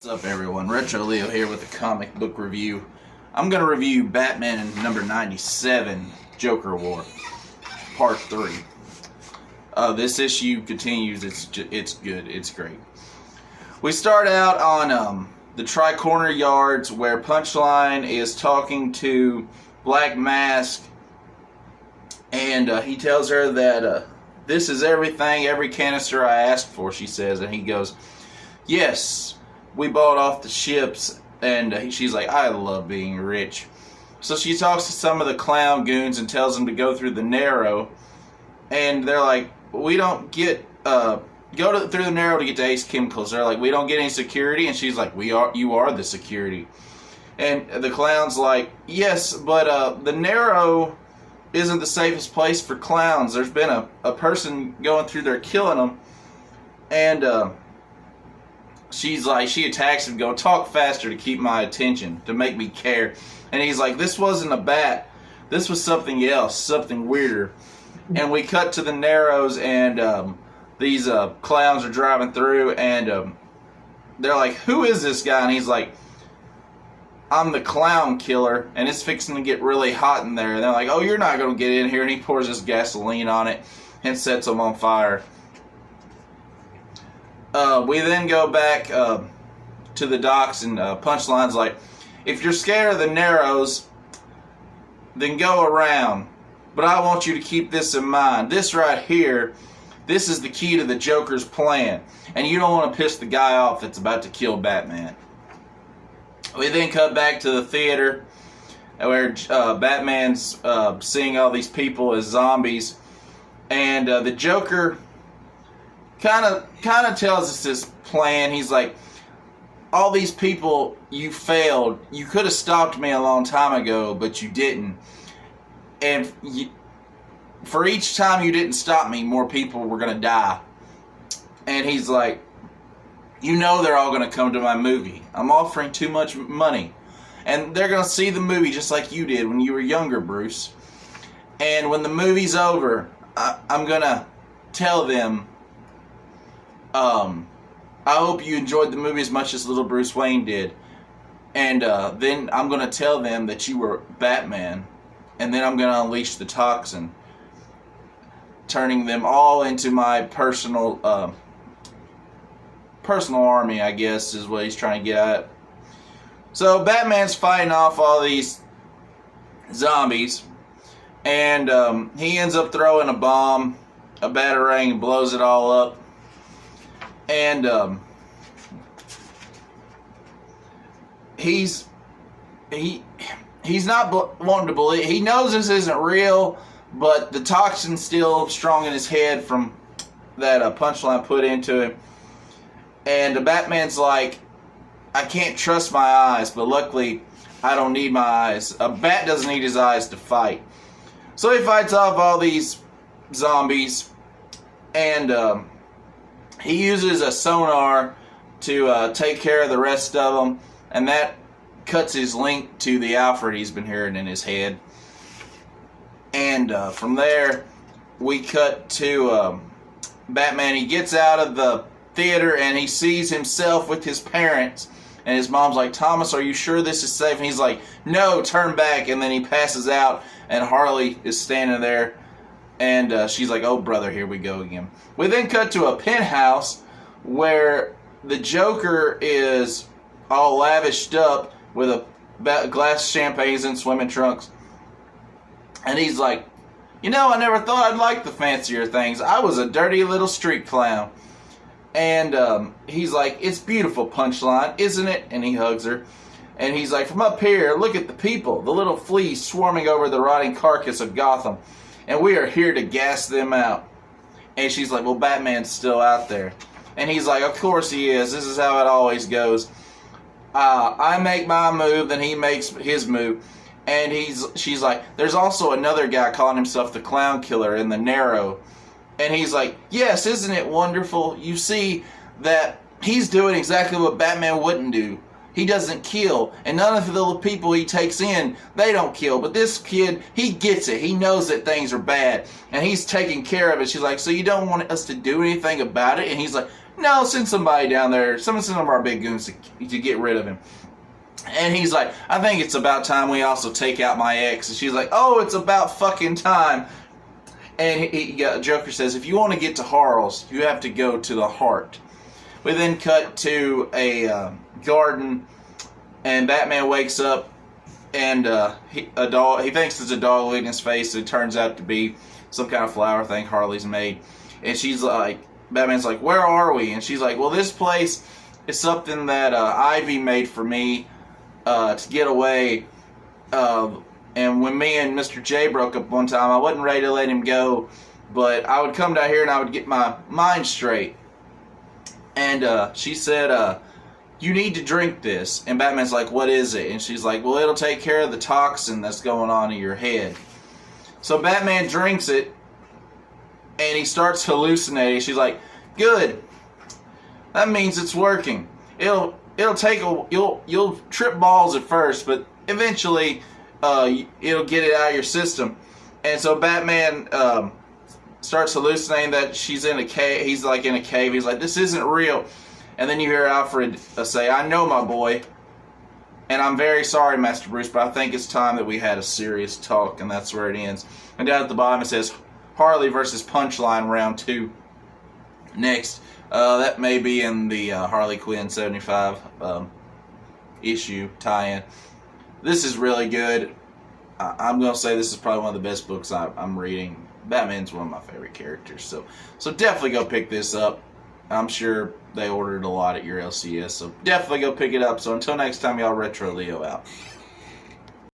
What's up everyone, Retro Leo here with a comic book review. I'm going to review Batman number 97, Joker War, part 3. This issue continues, it's good, it's great. We start out on the Tri-Corner Yards where Punchline is talking to Black Mask, and he tells her that this is everything, every canister I asked for, she says, and he goes, yes, we bought off the ships, and she's like, I love being rich. So she talks to some of the clown goons and tells them to go through the Narrow, and they're like, we don't get, through the Narrow to get to Ace Chemicals. They're like, we don't get any security, and she's like, you are the security. And the clown's like, yes, but the Narrow isn't the safest place for clowns. There's been a person going through there killing them, and she's like, she attacks him, go, talk faster to keep my attention, to make me care. And he's like, this wasn't a bat, this was something else, something weirder. And we cut to the Narrows, and these clowns are driving through, and they're like, who is this guy? And he's like, I'm the clown killer, and it's fixing to get really hot in there. And they're like, oh, you're not going to get in here. And he pours his gasoline on it and sets them on fire. We then go back to the docks, and Punchline's like, if you're scared of the Narrows, then go around. But I want you to keep this in mind. This right here, this is the key to the Joker's plan. And you don't want to piss the guy off that's about to kill Batman. We then cut back to the theater where Batman's seeing all these people as zombies. And the Joker kind of tells us this plan. He's like, all these people, you failed. You could have stopped me a long time ago, but you didn't. And for each time you didn't stop me, more people were going to die. And he's like, you know they're all going to come to my movie. I'm offering too much money. And they're going to see the movie just like you did when you were younger, Bruce. And when the movie's over, I'm going to tell them, I hope you enjoyed the movie as much as little Bruce Wayne did. And then I'm going to tell them that you were Batman. And then I'm going to unleash the toxin, turning them all into my personal army, I guess, is what he's trying to get at. So Batman's fighting off all these zombies, and he ends up throwing a bomb, a batarang, and blows it all up. And he's not wanting to believe. He knows this isn't real, but the toxin's still strong in his head from that Punchline put into him. And the Batman's like, I can't trust my eyes, but luckily I don't need my eyes. A bat doesn't need his eyes to fight. So he fights off all these zombies, and he uses a sonar to take care of the rest of them, and that cuts his link to the Alfred he's been hearing in his head. And from there, we cut to Batman. He gets out of the theater, and he sees himself with his parents, and his mom's like, Thomas, are you sure this is safe? And he's like, no, turn back. And then he passes out, and Harley is standing there, and she's like, oh brother, here we go again. We then cut to a penthouse where the Joker is all lavished up with a glass of champagne and swimming trunks, and he's like, you know, I never thought I'd like the fancier things. I was a dirty little street clown. And he's like, it's beautiful, Punchline, isn't it? And he hugs her. And he's like, from up here, look at the people, the little fleas swarming over the rotting carcass of Gotham. And we are here to gas them out. And she's like, well, Batman's still out there. And he's like, of course he is. This is how it always goes. I make my move, then he makes his move. And she's like, there's also another guy calling himself the Clown Killer in the Narrow. And he's like, yes, isn't it wonderful? You see that he's doing exactly what Batman wouldn't do. He doesn't kill. And none of the little people he takes in, they don't kill. But this kid, he gets it. He knows that things are bad. And he's taking care of it. She's like, so you don't want us to do anything about it? And he's like, no, send somebody down there. Send some of our big goons to get rid of him. And he's like, I think it's about time we also take out my ex. And she's like, oh, it's about fucking time. And Joker says, if you want to get to Harl's, you have to go to the heart. We then cut to a garden, and Batman wakes up, and he thinks it's a dog licking his face. It turns out to be some kind of flower thing Harley's made. And she's like, Batman's like, where are we? And she's like, well, this place is something that Ivy made for me to get away. And when me and Mr. J broke up one time, I wasn't ready to let him go, but I would come down here and I would get my mind straight. And she said, you need to drink this. And Batman's like, what is it? And she's like, well, it'll take care of the toxin that's going on in your head. So Batman drinks it, and he starts hallucinating. She's like, good. That means it's working. It'll take you'll trip balls at first, but eventually it'll get it out of your system. And so Batman starts hallucinating that she's in a cave. He's like in a cave. He's like, this isn't real. And then you hear Alfred say, I know, my boy. And I'm very sorry, Master Bruce, but I think it's time that we had a serious talk. And that's where it ends. And down at the bottom it says, Harley versus Punchline round 2. Next. That may be in the Harley Quinn 75 issue tie-in. This is really good. I'm going to say this is probably one of the best books I'm reading. Batman's one of my favorite characters. So definitely go pick this up. I'm sure they ordered a lot at your LCS. So definitely go pick it up. So until next time, y'all, Retro Leo out.